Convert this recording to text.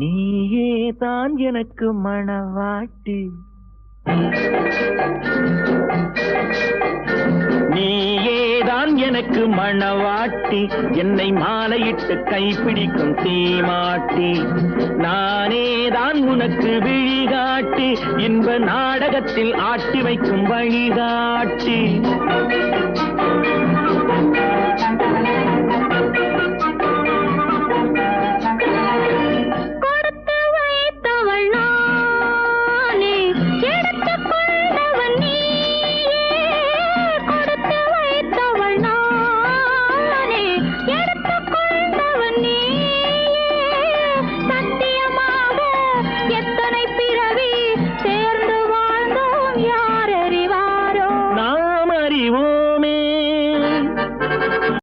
நீயே தான் எனக்கு மணவாட்டி, நீயேதான் எனக்கு மணவாட்டி, என்னை மாலையிட்டு கைப்பிடிக்கும் தீமாட்டி, நானேதான் உனக்கு விழிகாட்டி, இன்ப நாடகத்தில் ஆட்டி வைக்கும் வழிகாட்டி.